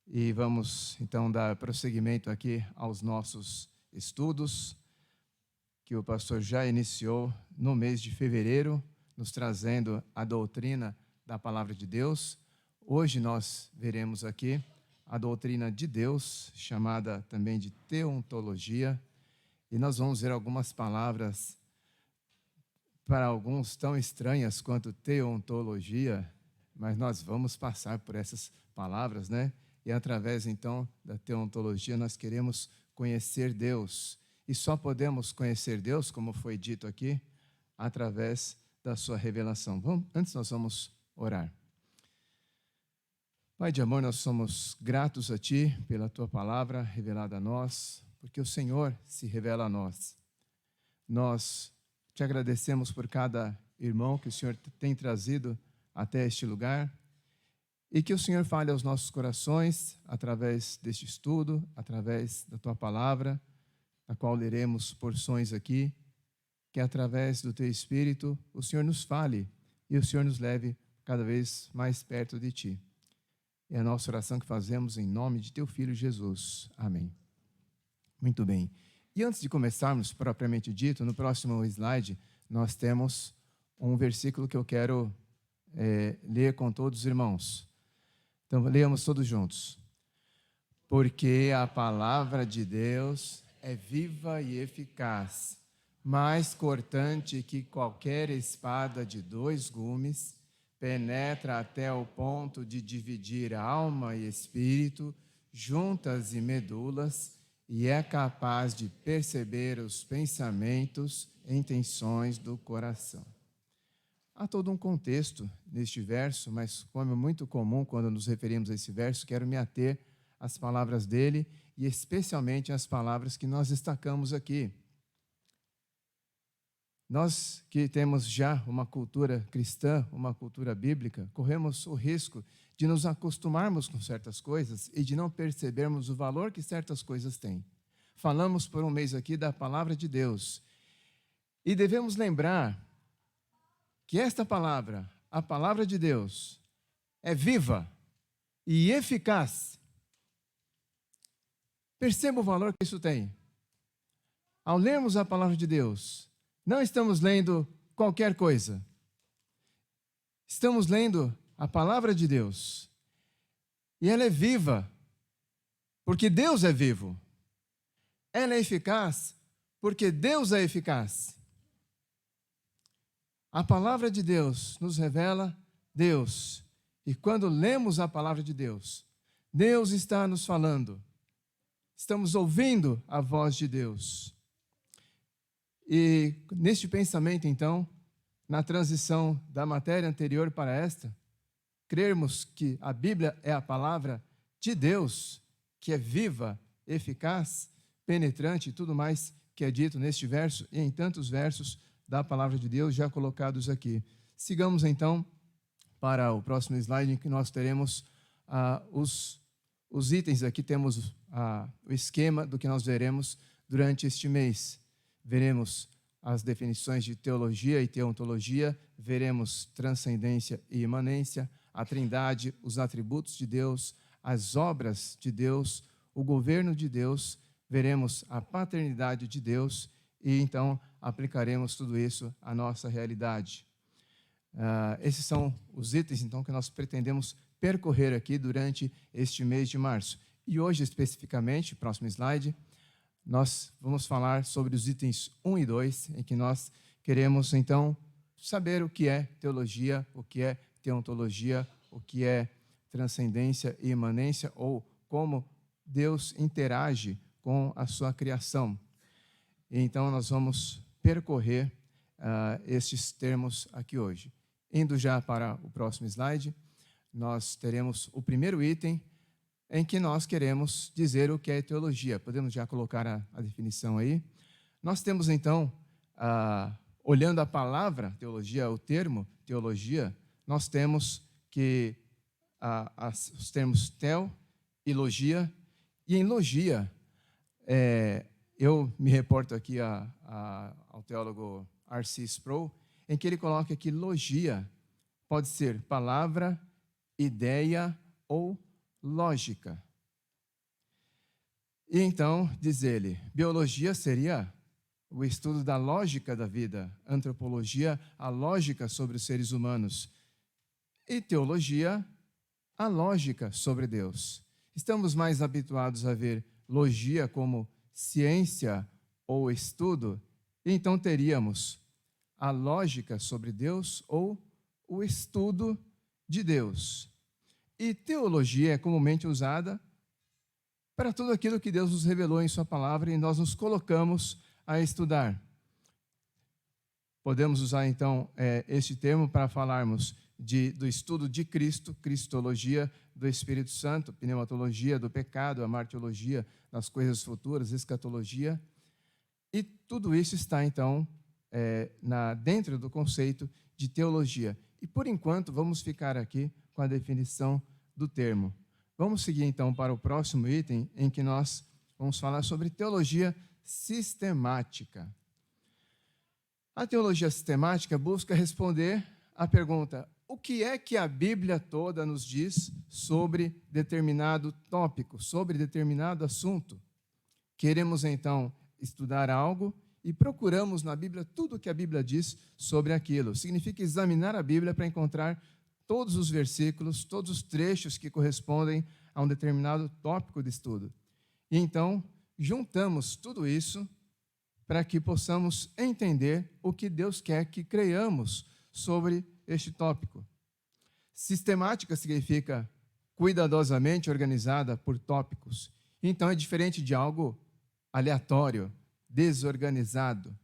E vamos então dar prosseguimento aqui aos nossos estudos, que o pastor já iniciou no mês de fevereiro, nos trazendo a doutrina da palavra de Deus. Hoje nós veremos aqui a doutrina de Deus, chamada também de teontologia, e nós vamos ver algumas palavras para alguns tão estranhas quanto teontologia, mas nós vamos passar por essas palavras, né? E através, então, da teontologia, nós queremos conhecer Deus. E só podemos conhecer Deus, como foi dito aqui, através da sua revelação. Antes nós vamos orar. Pai de amor, nós somos gratos a Ti pela Tua palavra revelada a nós, porque o Senhor se revela a nós. Nós Te agradecemos por cada irmão que o Senhor tem trazido até este lugar e que o Senhor fale aos nossos corações através deste estudo, através da Tua palavra, na qual leremos porções aqui, que através do Teu Espírito o Senhor nos fale e o Senhor nos leve cada vez mais perto de Ti. É a nossa oração que fazemos em nome de Teu Filho Jesus. Amém. Muito bem. E antes de começarmos, propriamente dito, no próximo slide, nós temos um versículo que eu quero ler com todos os irmãos. Então, leamos todos juntos. Porque a palavra de Deus é viva e eficaz, mais cortante que qualquer espada de 2 gumes, penetra até o ponto de dividir alma e espírito, juntas e medulas, e é capaz de perceber os pensamentos e intenções do coração. Há todo um contexto neste verso, mas como é muito comum quando nos referimos a esse verso, quero me ater às palavras dele e especialmente às palavras que nós destacamos aqui. Nós que temos já uma cultura cristã, uma cultura bíblica, corremos o risco de nos acostumarmos com certas coisas e de não percebermos o valor que certas coisas têm. Falamos por um mês aqui da palavra de Deus e devemos lembrar que esta palavra, a palavra de Deus, é viva e eficaz. Perceba o valor que isso tem. Ao lermos a palavra de Deus, não estamos lendo qualquer coisa. Estamos lendo a palavra de Deus. E ela é viva, porque Deus é vivo. Ela é eficaz, porque Deus é eficaz. A palavra de Deus nos revela Deus. E quando lemos a palavra de Deus, Deus está nos falando. Estamos ouvindo a voz de Deus. E neste pensamento, então, na transição da matéria anterior para esta, crermos que a Bíblia é a palavra de Deus, que é viva, eficaz, penetrante e tudo mais que é dito neste verso e em tantos versos da palavra de Deus já colocados aqui. Sigamos então para o próximo slide em que nós teremos os itens. Aqui temos o esquema do que nós veremos durante este mês. Veremos as definições de teologia e teontologia, veremos transcendência e imanência, a trindade, os atributos de Deus, as obras de Deus, o governo de Deus, veremos a paternidade de Deus e então aplicaremos tudo isso à nossa realidade. Esses são os itens então que nós pretendemos percorrer aqui durante este mês de março. E hoje especificamente, próximo slide, nós vamos falar sobre os itens 1 e 2, em que nós queremos, então, saber o que é teologia, o que é teontologia, o que é transcendência e imanência, ou como Deus interage com a sua criação. E então, nós vamos percorrer estes termos aqui hoje. Indo já para o próximo slide, nós teremos o primeiro item, em que nós queremos dizer o que é teologia. Podemos já colocar a definição aí. Nós temos, então, olhando a palavra teologia, o termo teologia, nós temos que os termos teo e logia. E em logia, eu me reporto aqui ao teólogo R.C. Sproul, em que ele coloca que logia pode ser palavra, ideia ou lógica. E então, diz ele, biologia seria o estudo da lógica da vida, antropologia, a lógica sobre os seres humanos, e teologia, a lógica sobre Deus. Estamos mais habituados a ver logia como ciência ou estudo, e então teríamos a lógica sobre Deus ou o estudo de Deus. E teologia é comumente usada para tudo aquilo que Deus nos revelou em sua palavra e nós nos colocamos a estudar. Podemos usar, então, este termo para falarmos do estudo de Cristo, cristologia, do Espírito Santo, pneumatologia do pecado, a martiologia das coisas futuras, escatologia. E tudo isso está, então, dentro do conceito de teologia. E, por enquanto, vamos ficar aqui com a definição do termo. Vamos seguir, então, para o próximo item, em que nós vamos falar sobre teologia sistemática. A teologia sistemática busca responder à pergunta: o que é que a Bíblia toda nos diz sobre determinado tópico, sobre determinado assunto? Queremos, então, estudar algo e procuramos na Bíblia tudo o que a Bíblia diz sobre aquilo. Significa examinar a Bíblia para encontrar todos os versículos, todos os trechos que correspondem a um determinado tópico de estudo. E então, juntamos tudo isso para que possamos entender o que Deus quer que creiamos sobre este tópico. Sistemática significa cuidadosamente organizada por tópicos. Então, é diferente de algo aleatório, desorganizado.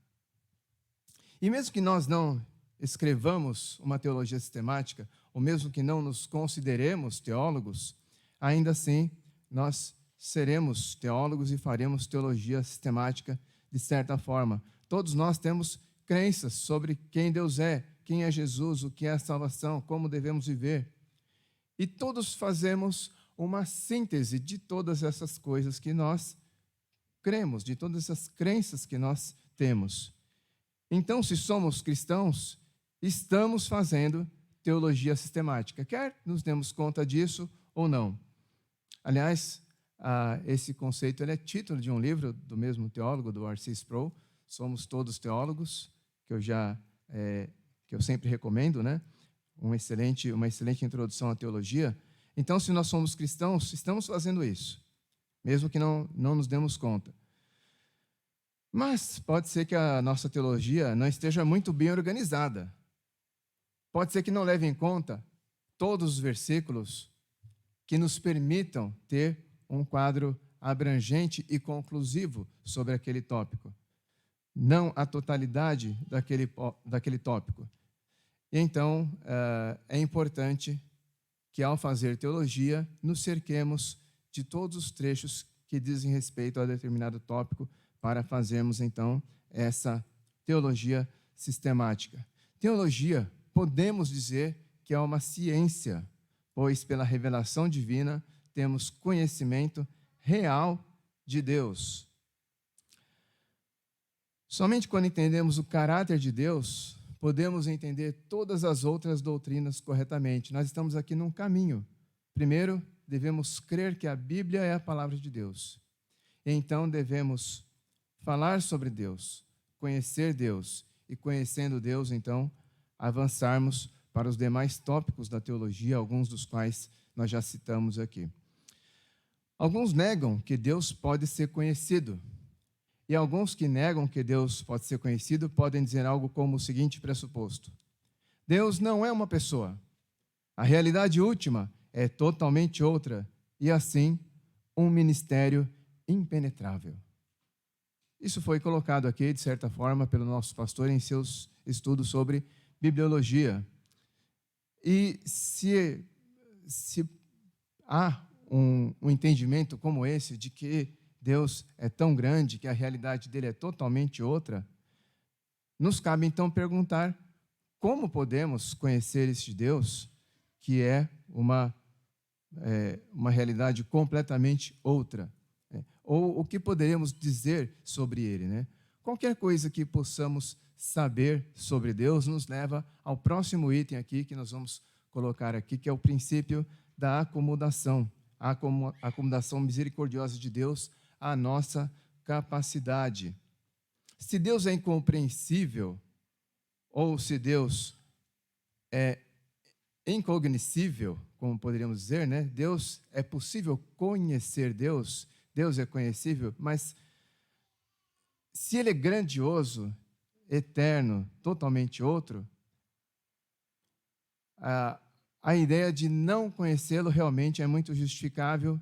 E mesmo que nós não escrevamos uma teologia sistemática, ou mesmo que não nos consideremos teólogos, ainda assim nós seremos teólogos e faremos teologia sistemática de certa forma. Todos nós temos crenças sobre quem Deus é, quem é Jesus, o que é a salvação, como devemos viver. E todos fazemos uma síntese de todas essas coisas que nós cremos, de todas essas crenças que nós temos. Então, se somos cristãos, estamos fazendo teologia sistemática, quer nos demos conta disso ou não. Aliás, esse conceito é título de um livro do mesmo teólogo, do R.C. Sproul, Somos Todos Teólogos, que eu sempre recomendo, né? Uma excelente introdução à teologia. Então, se nós somos cristãos, estamos fazendo isso, mesmo que não nos demos conta. Mas pode ser que a nossa teologia não esteja muito bem organizada. Pode ser que não leve em conta todos os versículos que nos permitam ter um quadro abrangente e conclusivo sobre aquele tópico. Não a totalidade daquele tópico. Então, é importante que, ao fazer teologia, nos cerquemos de todos os trechos que dizem respeito a determinado tópico para fazermos, então, essa teologia sistemática. Teologia, podemos dizer que é uma ciência, pois, pela revelação divina, temos conhecimento real de Deus. Somente quando entendemos o caráter de Deus, podemos entender todas as outras doutrinas corretamente. Nós estamos aqui num caminho. Primeiro, devemos crer que a Bíblia é a palavra de Deus. Então, devemos falar sobre Deus, conhecer Deus, e conhecendo Deus, então, avançarmos para os demais tópicos da teologia, alguns dos quais nós já citamos aqui. Alguns negam que Deus pode ser conhecido. E alguns que negam que Deus pode ser conhecido podem dizer algo como o seguinte pressuposto: Deus não é uma pessoa. A realidade última é totalmente outra e, assim, um mistério impenetrável. Isso foi colocado aqui, de certa forma, pelo nosso pastor em seus estudos sobre bibliologia. E se há um entendimento como esse de que Deus é tão grande, que a realidade dele é totalmente outra, nos cabe então perguntar como podemos conhecer este Deus, que é uma realidade completamente outra, né? Ou o que poderíamos dizer sobre ele, né? Qualquer coisa que possamos saber sobre Deus nos leva ao próximo item aqui, que nós vamos colocar aqui, que é o princípio da acomodação, a acomodação misericordiosa de Deus à nossa capacidade. Se Deus é incompreensível, ou se Deus é incognoscível, como poderíamos dizer, né? Deus, é possível conhecer Deus, Deus é conhecível, mas se Ele é grandioso, eterno, totalmente outro, a ideia de não conhecê-lo realmente é muito justificável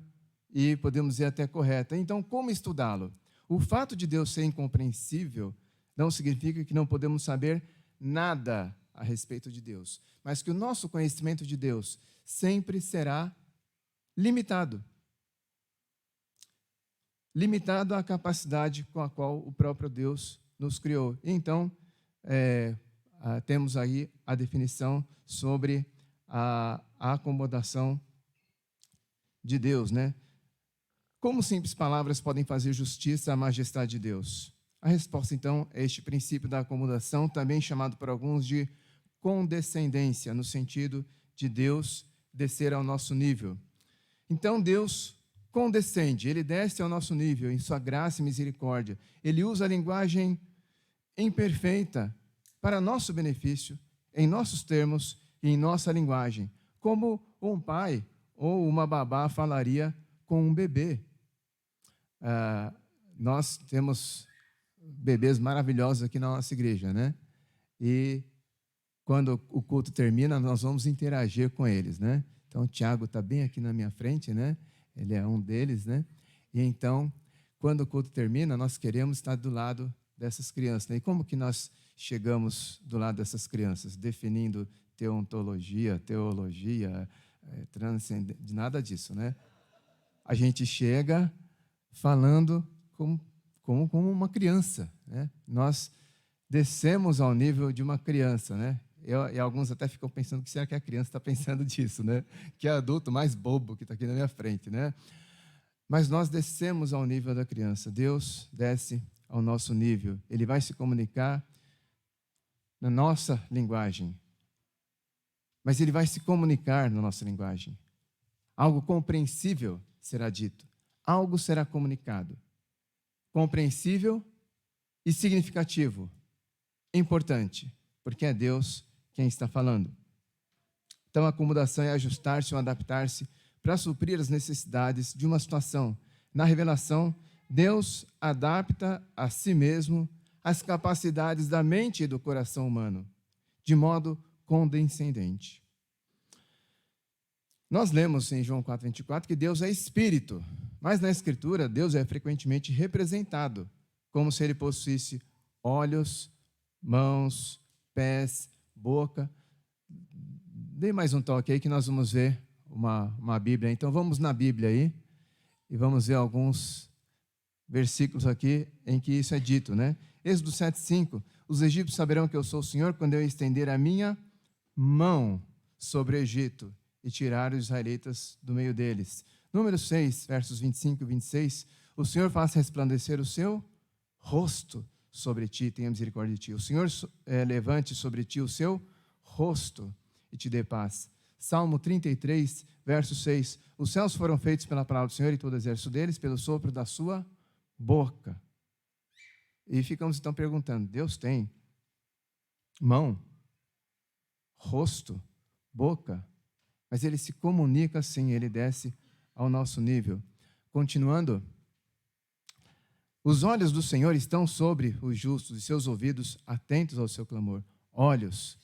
e podemos dizer até correta. Então, como estudá-lo? O fato de Deus ser incompreensível não significa que não podemos saber nada a respeito de Deus, mas que o nosso conhecimento de Deus sempre será limitado. Limitado à capacidade com a qual o próprio Deus nos criou. Então, temos aí a definição sobre a acomodação de Deus, né? Como simples palavras podem fazer justiça à majestade de Deus? A resposta, então, é este princípio da acomodação, também chamado por alguns de condescendência, no sentido de Deus descer ao nosso nível. Então, Deus condescende, Ele desce ao nosso nível, em sua graça e misericórdia. Ele usa a linguagem imperfeita para nosso benefício, em nossos termos e em nossa linguagem, como um pai ou uma babá falaria com um bebê. Nós temos bebês maravilhosos aqui na nossa igreja, né? E quando o culto termina, nós vamos interagir com eles, né? Então, o Tiago está bem aqui na minha frente, né? Ele é um deles, né? E então, quando o culto termina, nós queremos estar do lado dessas crianças, né? E como que nós chegamos do lado dessas crianças? Definindo teontologia, teologia, transcendência, nada disso, né? A gente chega falando como uma criança, né? Nós descemos ao nível de uma criança, né? E alguns até ficam pensando que será que a criança está pensando disso, né? Que é adulto mais bobo que está aqui na minha frente, né? Mas nós descemos ao nível da criança. Deus desce ao nosso nível. Ele vai se comunicar na nossa linguagem. Mas Ele vai se comunicar na nossa linguagem. Algo compreensível será dito. Algo será comunicado. Compreensível e significativo. Importante, porque é Deus quem está falando. Então, a acomodação é ajustar-se ou adaptar-se para suprir as necessidades de uma situação. Na revelação, Deus adapta a si mesmo as capacidades da mente e do coração humano, de modo condescendente. Nós lemos em João 4,24 que Deus é Espírito, mas na Escritura Deus é frequentemente representado como se Ele possuísse olhos, mãos, pés, boca. Dê mais um toque aí que nós vamos ver uma Bíblia. Então vamos na Bíblia aí e vamos ver alguns versículos aqui em que isso é dito, né? Êxodo 7,5: os egípcios saberão que eu sou o Senhor quando eu estender a minha mão sobre o Egito e tirar os israelitas do meio deles. Número 6, versos 25 e 26: o Senhor faça resplandecer o seu rosto sobre ti, tenha misericórdia de ti. O Senhor levante sobre ti o seu rosto e te dê paz. Salmo 33, verso 6: os céus foram feitos pela palavra do Senhor e todo o exército deles pelo sopro da sua boca. E ficamos então perguntando, Deus tem mão, rosto, boca? Mas Ele se comunica assim, Ele desce ao nosso nível. Continuando, os olhos do Senhor estão sobre os justos e seus ouvidos atentos ao seu clamor. Olhos,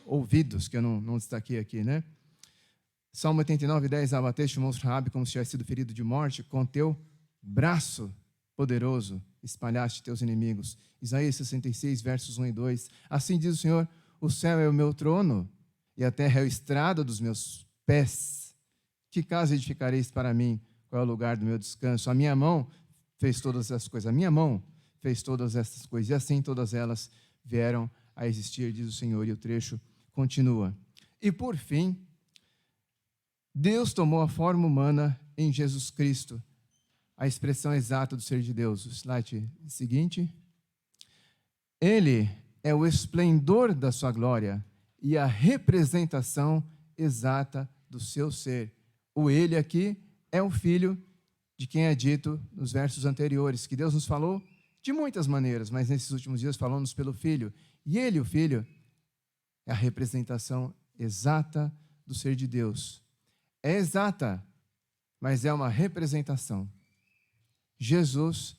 ouvidos, que eu não destaquei aqui, né? Salmo 89, 10: abateste o monstro Rabi como se tivesse sido ferido de morte, com teu braço poderoso espalhaste teus inimigos. Isaías 66, versos 1 e 2: assim diz o Senhor, o céu é o meu trono e a terra é o estrado dos meus pés. Que casa edificareis para mim? Qual é o lugar do meu descanso? A minha mão fez todas essas coisas. A minha mão fez todas essas coisas. E assim todas elas vieram a existir, diz o Senhor. E o trecho continua. E por fim, Deus tomou a forma humana em Jesus Cristo. A expressão exata do ser de Deus. O slide seguinte. Ele é o esplendor da sua glória e a representação exata do seu ser. O Ele aqui é o Filho de quem é dito nos versos anteriores, que Deus nos falou de muitas maneiras, mas nesses últimos dias falou-nos pelo Filho. E Ele, o Filho, é a representação exata do ser de Deus. É exata, mas é uma representação. Jesus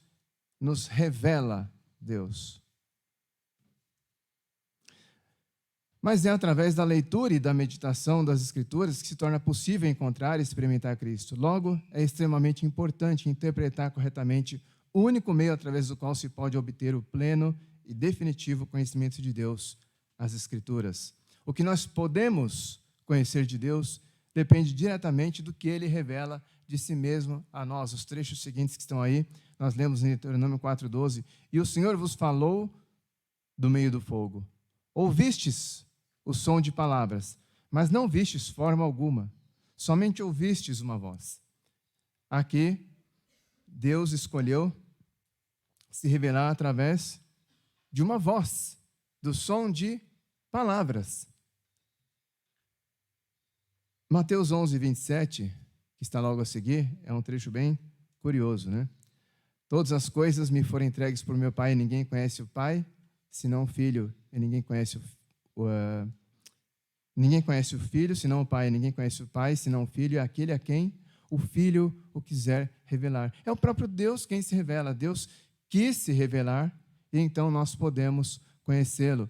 nos revela Deus. Mas é através da leitura e da meditação das Escrituras que se torna possível encontrar e experimentar Cristo. Logo, é extremamente importante interpretar corretamente o único meio através do qual se pode obter o pleno e definitivo conhecimento de Deus, as Escrituras. O que nós podemos conhecer de Deus depende diretamente do que Ele revela de si mesmo a nós. Os trechos seguintes que estão aí, nós lemos em Deuteronômio 4:12. E o Senhor vos falou do meio do fogo. Ouvistes o som de palavras, mas não vistes forma alguma, somente ouvistes uma voz. Aqui, Deus escolheu se revelar através de uma voz, do som de palavras. Mateus 11:27, que está logo a seguir, é um trecho bem curioso, né? Todas as coisas me foram entregues por meu Pai, e ninguém conhece o Pai, senão o Filho, e ninguém conhece o Filho, senão o Pai, e ninguém conhece o Pai, senão o Filho, e aquele a quem o Filho o quiser revelar. É o próprio Deus quem se revela. Deus quis se revelar, e então nós podemos conhecê-lo.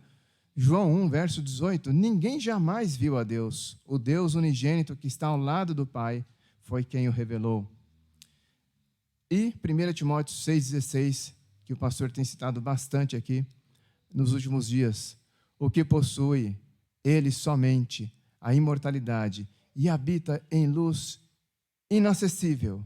João 1, verso 18, ninguém jamais viu a Deus. O Deus unigênito que está ao lado do Pai foi quem o revelou. E 1 Timóteo 6,16, que o pastor tem citado bastante aqui nos últimos dias. O que possui, ele somente, a imortalidade, e habita em luz inacessível,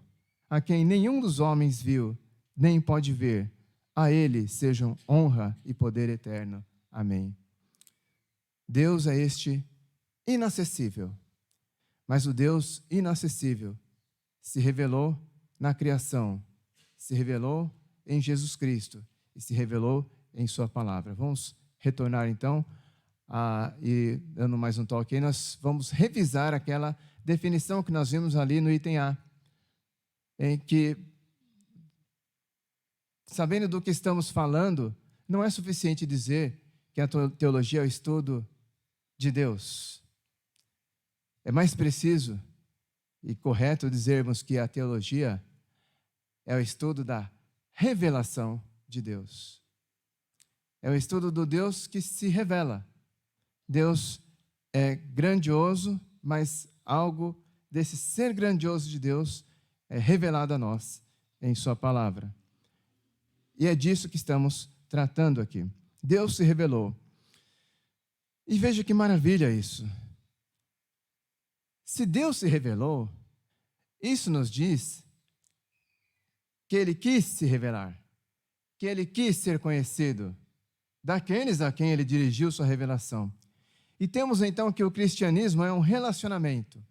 a quem nenhum dos homens viu, nem pode ver. A ele sejam honra e poder eterno. Amém. Deus é este inacessível, mas o Deus inacessível se revelou na criação, se revelou em Jesus Cristo e se revelou em sua palavra. Vamos retornar então, e dando mais um toque aí, nós vamos revisar aquela definição que nós vimos ali no item A, em que, sabendo do que estamos falando, não é suficiente dizer que a teologia é o estudo de Deus. É mais preciso e correto dizermos que a teologia é o estudo da revelação de Deus. É o estudo do Deus que se revela. Deus é grandioso, mas algo desse ser grandioso de Deus é revelado a nós em sua palavra. E é disso que estamos tratando aqui. Deus se revelou. E veja que maravilha isso. Se Deus se revelou, isso nos diz que Ele quis se revelar, que Ele quis ser conhecido daqueles a quem Ele dirigiu sua revelação. E temos então que o cristianismo é um relacionamento.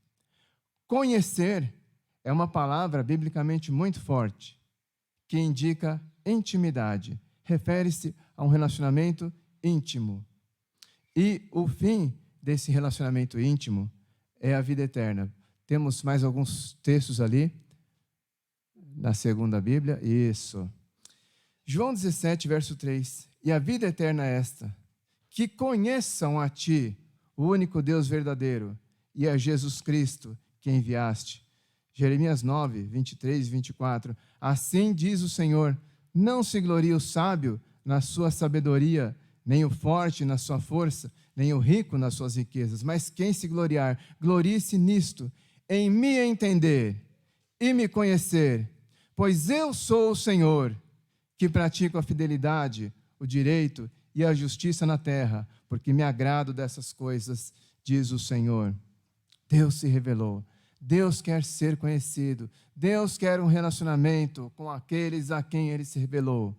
Conhecer é uma palavra biblicamente muito forte, que indica intimidade, refere-se a um relacionamento íntimo. E o fim desse relacionamento íntimo é a vida eterna. Temos mais alguns textos ali, na segunda Bíblia. Isso. João 17, verso 3. E a vida eterna é esta, que conheçam a Ti, o único Deus verdadeiro, e a Jesus Cristo, que enviaste. Jeremias 9, 23 e 24. Assim diz o Senhor, não se glorie o sábio na sua sabedoria, nem o forte na sua força, nem o rico nas suas riquezas, mas quem se gloriar, glorie-se nisto, em me entender e me conhecer, pois eu sou o Senhor, que pratico a fidelidade, o direito e a justiça na terra, porque me agrado dessas coisas, diz o Senhor. Deus se revelou. Deus quer ser conhecido. Deus quer um relacionamento com aqueles a quem Ele se revelou.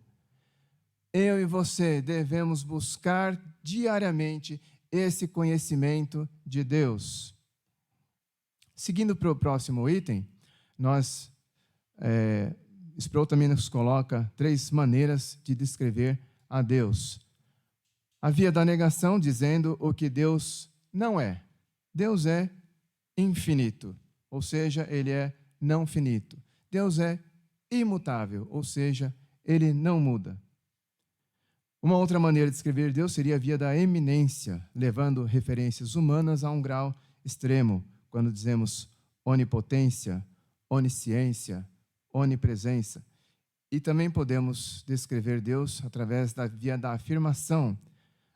Eu e você devemos buscar diariamente esse conhecimento de Deus. Seguindo para o próximo item, Sproul também nos coloca 3 maneiras de descrever a Deus. A via da negação, dizendo o que Deus não é. Deus é infinito, ou seja, Ele é não finito. Deus é imutável, ou seja, ele não muda. Uma outra maneira de descrever Deus seria via da eminência, levando referências humanas a um grau extremo, quando dizemos onipotência, onisciência, onipresença. E também podemos descrever Deus através da via da afirmação.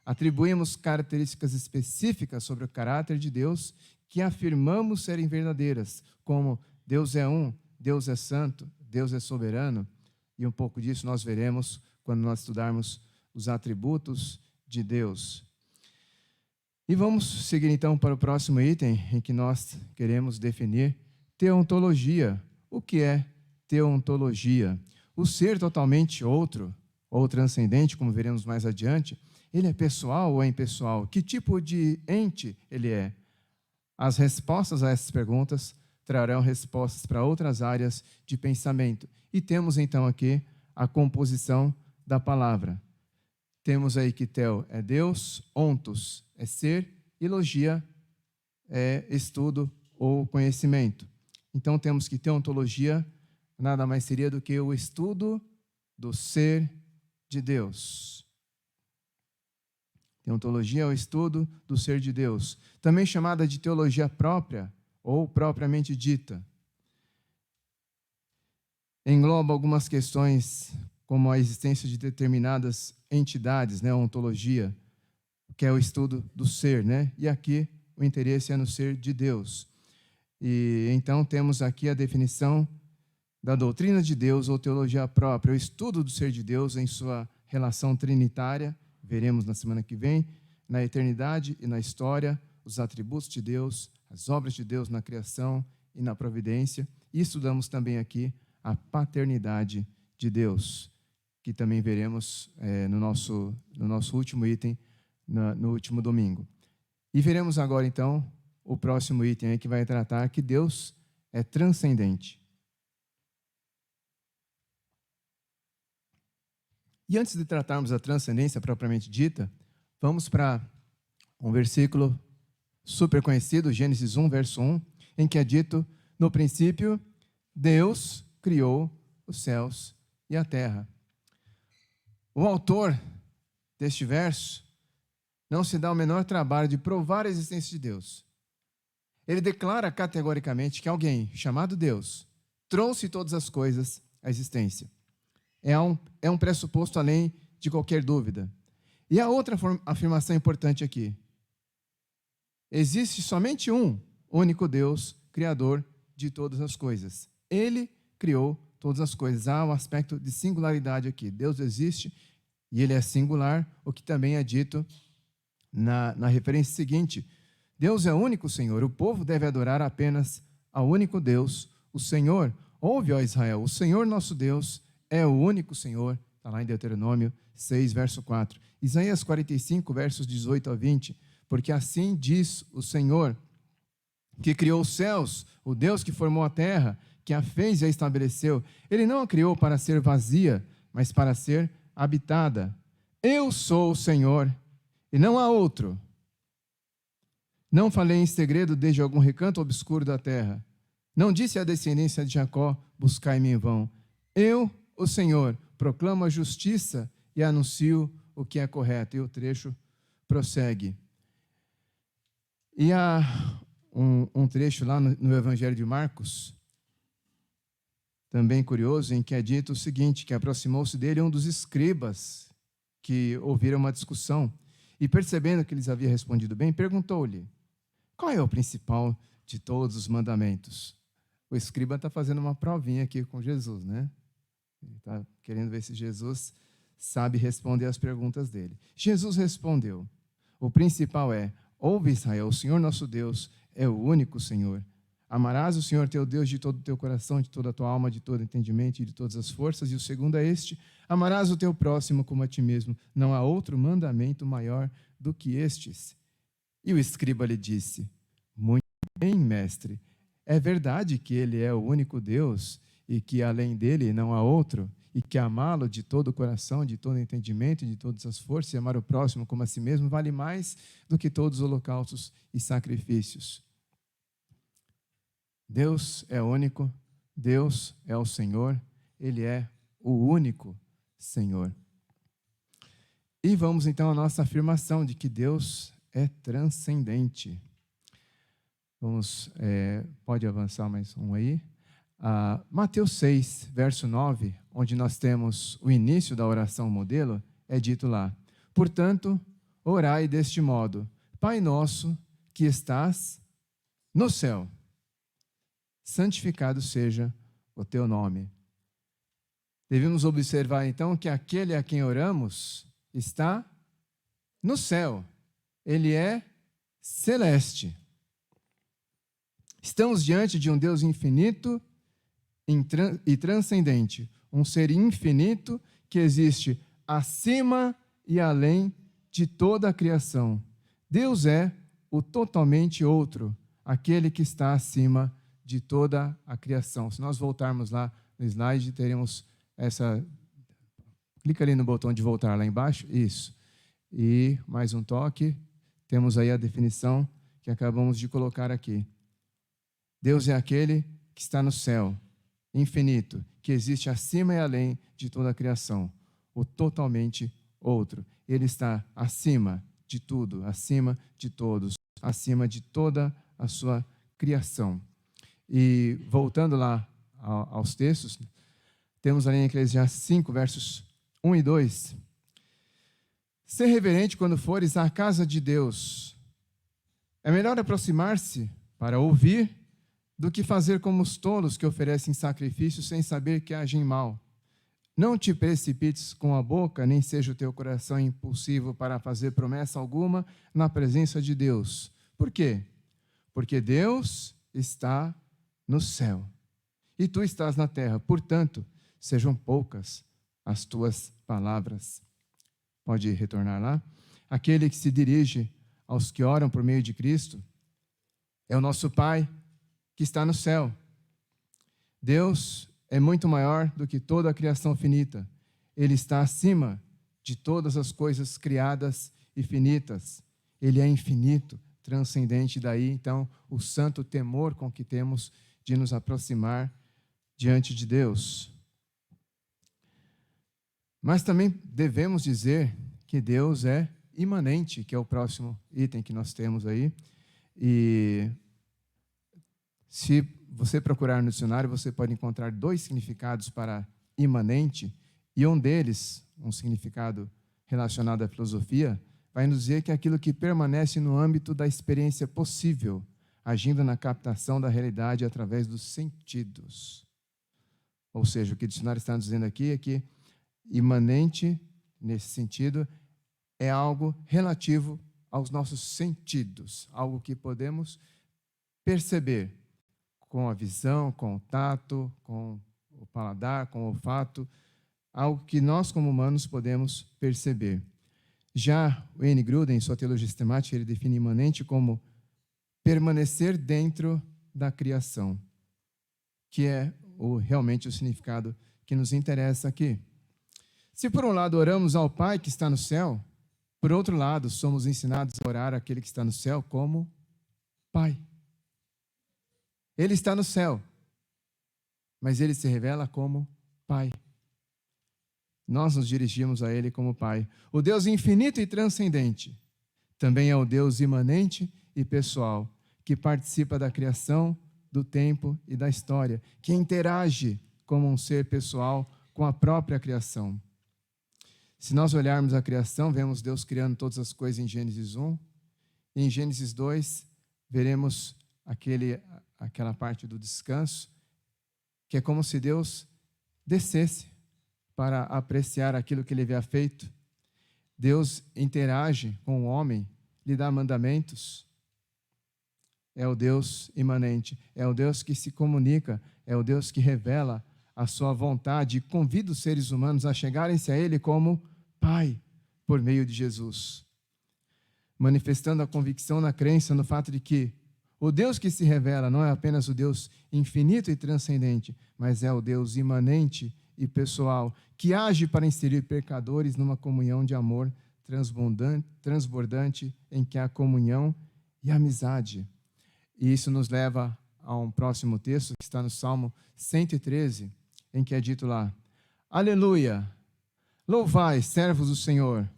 Atribuímos características específicas sobre o caráter de Deus que afirmamos serem verdadeiras, como Deus é um, Deus é santo, Deus é soberano, e um pouco disso nós veremos quando nós estudarmos os atributos de Deus. E vamos seguir então para o próximo item, em que nós queremos definir teontologia. O que é teontologia? O ser totalmente outro, ou transcendente, como veremos mais adiante, ele é pessoal ou é impessoal? Que tipo de ente ele é? As respostas a essas perguntas trarão respostas para outras áreas de pensamento. E temos então aqui a composição da palavra. Temos aí que theo é Deus, ontos é ser, e logia é estudo ou conhecimento. Então temos que teontologia nada mais seria do que o estudo do ser de Deus. Teontologia é o estudo do ser de Deus, também chamada de teologia própria ou propriamente dita. Engloba algumas questões como a existência de determinadas entidades, ontologia, que é o estudo do ser, E aqui o interesse é no ser de Deus. E então temos aqui a definição da doutrina de Deus ou teologia própria, o estudo do ser de Deus em sua relação trinitária, veremos na semana que vem, na eternidade e na história, os atributos de Deus, as obras de Deus na criação e na providência. E estudamos também aqui a paternidade de Deus, que também veremos no nosso último item, no último domingo. E veremos agora, então, o próximo item que vai tratar que Deus é transcendente. E antes de tratarmos a transcendência propriamente dita, vamos para um versículo super conhecido, Gênesis 1, verso 1, em que é dito, no princípio, Deus criou os céus e a terra. O autor deste verso não se dá o menor trabalho de provar a existência de Deus. Ele declara categoricamente que alguém chamado Deus trouxe todas as coisas à existência. É um pressuposto além de qualquer dúvida. E a outra afirmação importante aqui. Existe somente um único Deus, Criador de todas as coisas. Ele criou todas as coisas. Há um aspecto de singularidade aqui. Deus existe e Ele é singular, o que também é dito na referência seguinte. Deus é o único Senhor. O povo deve adorar apenas ao único Deus, o Senhor. Ouve, ó Israel, o Senhor nosso Deus é o único Senhor, está lá em Deuteronômio 6, verso 4. Isaías 45, versos 18 a 20. Porque assim diz o Senhor, que criou os céus, o Deus que formou a terra, que a fez e a estabeleceu. Ele não a criou para ser vazia, mas para ser habitada. Eu sou o Senhor, e não há outro. Não falei em segredo desde algum recanto obscuro da terra. Não disse à descendência de Jacó, buscai-me em vão. Eu, o Senhor, proclamo a justiça e anuncio o que é correto. E o trecho prossegue. E há um trecho lá no Evangelho de Marcos, também curioso, em que é dito o seguinte, que aproximou-se dele um dos escribas que ouviram uma discussão e, percebendo que eles haviam respondido bem, perguntou-lhe, qual é o principal de todos os mandamentos? O escriba está fazendo uma provinha aqui com Jesus, Ele está querendo ver se Jesus sabe responder às perguntas dele. Jesus respondeu, o principal é, ouve Israel, o Senhor nosso Deus é o único Senhor. Amarás o Senhor teu Deus de todo o teu coração, de toda a tua alma, de todo o entendimento e de todas as forças. E o segundo é este, amarás o teu próximo como a ti mesmo. Não há outro mandamento maior do que estes. E o escriba lhe disse, muito bem, mestre, é verdade que ele é o único Deus e que além dele não há outro, e que amá-lo de todo o coração, de todo o entendimento e de todas as forças, e amar o próximo como a si mesmo, vale mais do que todos os holocaustos e sacrifícios. Deus é único, Deus é o Senhor, Ele é o único Senhor. E vamos então à nossa afirmação de que Deus é transcendente. Pode avançar mais um aí. Mateus 6, verso 9, onde nós temos o início da oração modelo, é dito lá: portanto, orai deste modo: Pai nosso que estás no céu, santificado seja o teu nome. Devemos observar então que aquele a quem oramos está no céu. Ele é celeste. Estamos diante de um Deus infinito e transcendente, um ser infinito que existe acima e além de toda a criação. Deus é o totalmente outro, aquele que está acima de toda a criação. Se nós voltarmos lá no slide, teremos essa... Clica ali no botão de voltar lá embaixo. Isso. E mais um toque. Temos aí a definição que acabamos de colocar aqui. Deus é aquele que está no céu, infinito, que existe acima e além de toda a criação. O totalmente outro. Ele está acima de tudo, acima de todos, acima de toda a sua criação. E voltando lá aos textos, temos ali em Eclesiastes 5, versos 1 e 2. Ser reverente quando fores à casa de Deus. É melhor aproximar-se para ouvir do que fazer como os tolos que oferecem sacrifícios sem saber que agem mal. Não te precipites com a boca, nem seja o teu coração impulsivo para fazer promessa alguma na presença de Deus. Por quê? Porque Deus está no céu e tu estás na terra. Portanto, sejam poucas as tuas palavras. Pode retornar lá. Aquele que se dirige aos que oram por meio de Cristo é o nosso Pai que está no céu. Deus é muito maior do que toda a criação finita. Ele está acima de todas as coisas criadas e finitas. Ele é infinito, transcendente. Daí, então, o santo temor com que temos de nos aproximar diante de Deus. Mas também devemos dizer que Deus é imanente, que é o próximo item que nós temos aí. E se você procurar no dicionário, você pode encontrar 2 significados para imanente, e um deles, um significado relacionado à filosofia, vai nos dizer que é aquilo que permanece no âmbito da experiência possível, agindo na captação da realidade através dos sentidos. Ou seja, o que o dicionário está nos dizendo aqui é que imanente, nesse sentido, é algo relativo aos nossos sentidos, algo que podemos perceber com a visão, com o tato, com o paladar, com o olfato, algo que nós, como humanos, podemos perceber. Já o N. Gruden, em sua teologia sistemática, ele define imanente como permanecer dentro da criação, que é realmente o significado que nos interessa aqui. Se por um lado oramos ao Pai que está no céu, por outro lado somos ensinados a orar àquele que está no céu como Pai. Ele está no céu, mas ele se revela como Pai. Nós nos dirigimos a ele como Pai. O Deus infinito e transcendente também é o Deus imanente e pessoal, que participa da criação, do tempo e da história, que interage como um ser pessoal com a própria criação. Se nós olharmos a criação, vemos Deus criando todas as coisas em Gênesis 1. E em Gênesis 2, veremos aquela parte do descanso, que é como se Deus descesse para apreciar aquilo que ele havia feito. Deus interage com o homem, lhe dá mandamentos. É o Deus imanente, é o Deus que se comunica, é o Deus que revela a sua vontade e convida os seres humanos a chegarem-se a ele como Pai, por meio de Jesus, manifestando a convicção na crença no fato de que o Deus que se revela não é apenas o Deus infinito e transcendente, mas é o Deus imanente e pessoal, que age para inserir pecadores numa comunhão de amor transbordante, em que há comunhão e amizade. E isso nos leva a um próximo texto que está no Salmo 113, em que é dito lá: Aleluia! Louvai, servos do Senhor,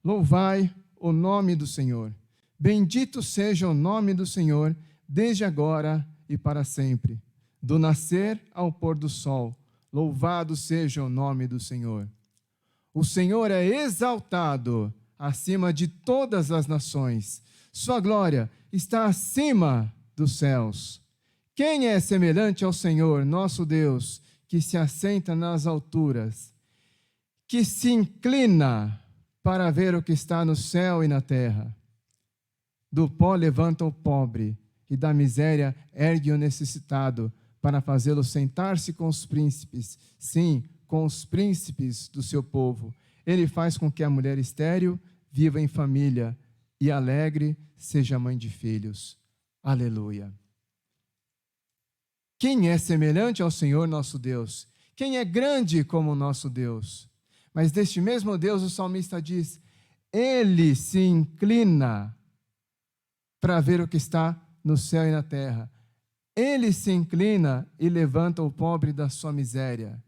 louvai o nome do Senhor. Bendito seja o nome do Senhor, desde agora e para sempre. Do nascer ao pôr do sol, louvado seja o nome do Senhor. O Senhor é exaltado acima de todas as nações. Sua glória está acima dos céus. Quem é semelhante ao Senhor, nosso Deus, que se assenta nas alturas, que se inclina para ver o que está no céu e na terra? Do pó levanta o pobre, e da miséria ergue o necessitado, para fazê-lo sentar-se com os príncipes, sim, com os príncipes do seu povo. Ele faz com que a mulher estéril viva em família, e alegre seja mãe de filhos. Aleluia. Quem é semelhante ao Senhor nosso Deus? Quem é grande como o nosso Deus? Mas deste mesmo Deus o salmista diz: Ele se inclina para ver o que está no céu e na terra. Ele se inclina e levanta o pobre da sua miséria.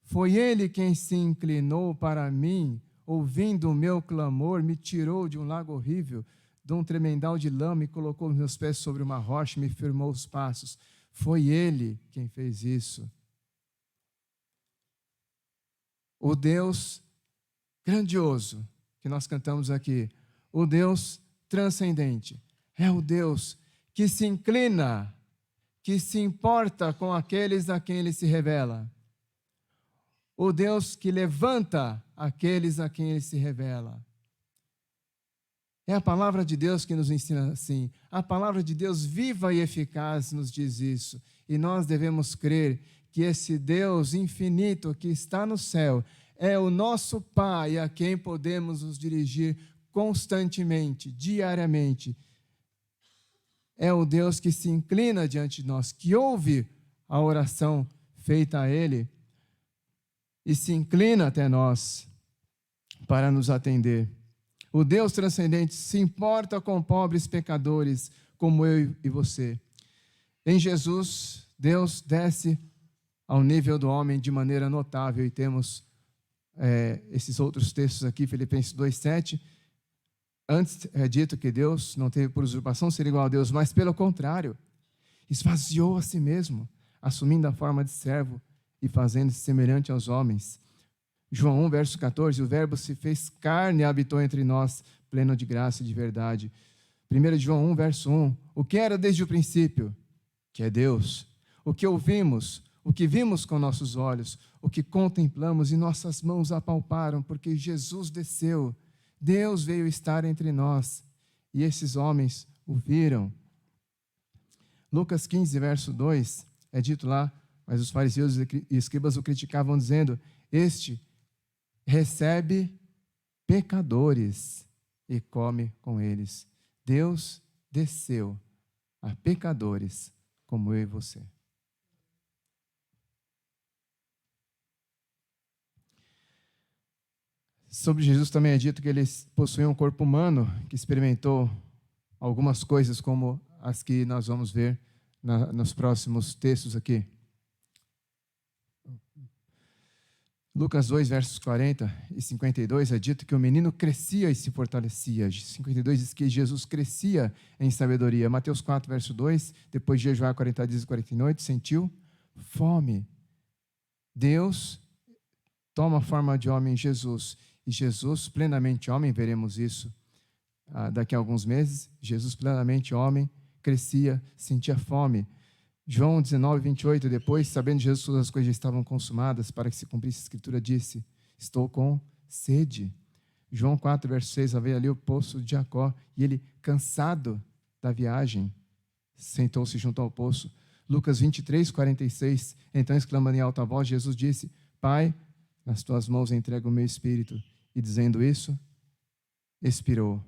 Foi Ele quem se inclinou para mim, ouvindo o meu clamor, me tirou de um lago horrível, de um tremendal de lama, e colocou os meus pés sobre uma rocha e me firmou os passos. Foi Ele quem fez isso. O Deus grandioso que nós cantamos aqui, o Deus transcendente, é o Deus que se inclina, que se importa com aqueles a quem Ele se revela. O Deus que levanta aqueles a quem Ele se revela. É a palavra de Deus que nos ensina assim. A palavra de Deus viva e eficaz nos diz isso. E nós devemos crer que esse Deus infinito que está no céu é o nosso Pai a quem podemos nos dirigir constantemente, diariamente. É o Deus que se inclina diante de nós, que ouve a oração feita a Ele e se inclina até nós para nos atender. O Deus transcendente se importa com pobres pecadores como eu e você. Em Jesus, Deus desce ao nível do homem de maneira notável, e temos esses outros textos aqui, Filipenses 2,7. Antes é dito que Deus não teve por usurpação ser igual a Deus, mas pelo contrário, esvaziou a si mesmo, assumindo a forma de servo e fazendo-se semelhante aos homens. João 1, verso 14, o verbo se fez carne e habitou entre nós, pleno de graça e de verdade. 1 João 1, verso 1, o que era desde o princípio, que é Deus, o que ouvimos, o que vimos com nossos olhos, o que contemplamos e nossas mãos apalparam, porque Jesus desceu, Deus veio estar entre nós, e esses homens o viram. Lucas 15, verso 2, é dito lá, mas os fariseus e escribas o criticavam, dizendo: este recebe pecadores e come com eles. Deus desceu a pecadores como eu e você. Sobre Jesus também é dito que ele possuía um corpo humano que experimentou algumas coisas como as que nós vamos ver nos próximos textos aqui. Lucas 2, versos 40 e 52, é dito que o menino crescia e se fortalecia. 52 diz que Jesus crescia em sabedoria. Mateus 4, verso 2, depois de jejuar 40 dias e 40 noites, sentiu fome. Deus toma a forma de homem em Jesus. E Jesus, plenamente homem, veremos isso daqui a alguns meses. Jesus, plenamente homem, crescia, sentia fome. João 19, 28, depois, sabendo Jesus que todas as coisas já estavam consumadas, para que se cumprisse a Escritura, disse: estou com sede. João 4, verso 6, havia ali o poço de Jacó, e ele, cansado da viagem, sentou-se junto ao poço. Lucas 23, 46, então, exclamando em alta voz, Jesus disse: Pai, nas tuas mãos entrego o meu espírito. E dizendo isso, expirou,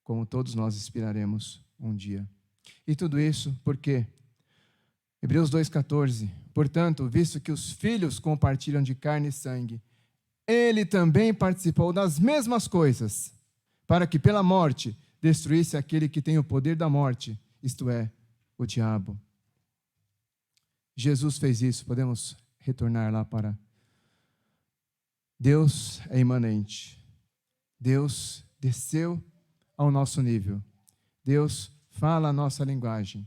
como todos nós expiraremos um dia. E tudo isso por quê? Hebreus 2,14, portanto, visto que os filhos compartilham de carne e sangue, ele também participou das mesmas coisas, para que pela morte destruísse aquele que tem o poder da morte, isto é, o diabo. Jesus fez isso. Podemos retornar lá para... Deus é imanente. Deus desceu ao nosso nível. Deus fala a nossa linguagem.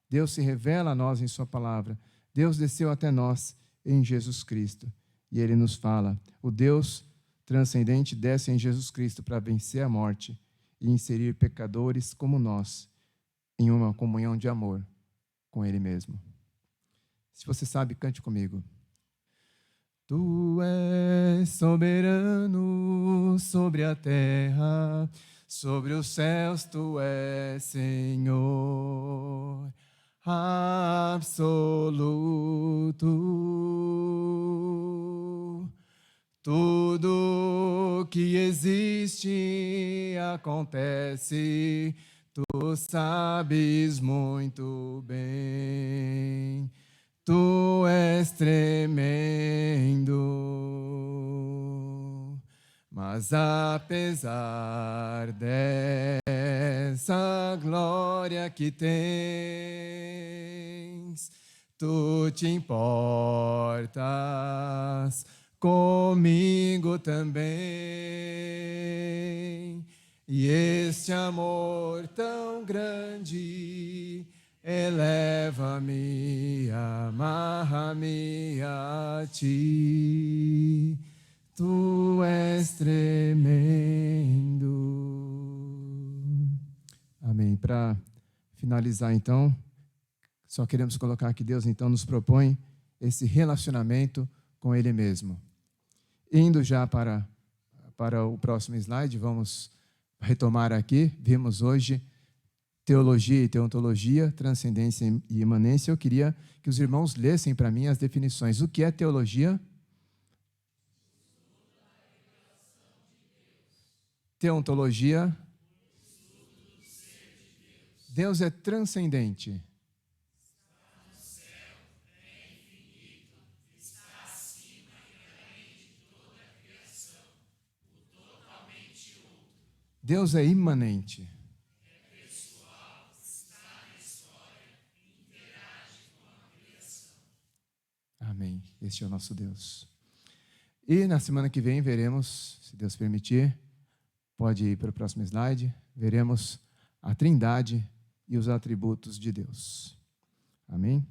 Deus se revela a nós em sua palavra. Deus desceu até nós em Jesus Cristo. E Ele nos fala. O Deus transcendente desce em Jesus Cristo para vencer a morte e inserir pecadores como nós em uma comunhão de amor com Ele mesmo. Se você sabe, cante comigo. Tu és soberano sobre a terra, sobre os céus tu és Senhor, absoluto. Tudo que existe acontece, tu sabes muito bem. Tu és tremendo, mas apesar dessa glória que tens, tu te importas comigo também. E este amor tão grande eleva-me, amarra-me a ti. Tu és tremendo. Amém. Para finalizar, então, só queremos colocar que Deus, então, nos propõe esse relacionamento com Ele mesmo. Indo já para o próximo slide, vamos retomar aqui. Vimos hoje teologia e teontologia, transcendência e imanência. Eu queria que os irmãos lessem para mim as definições. O que é teologia? Teontologia. Deus é transcendente. Deus é imanente. Amém. Este é o nosso Deus. E na semana que vem veremos, se Deus permitir, pode ir para o próximo slide, veremos a Trindade e os atributos de Deus. Amém?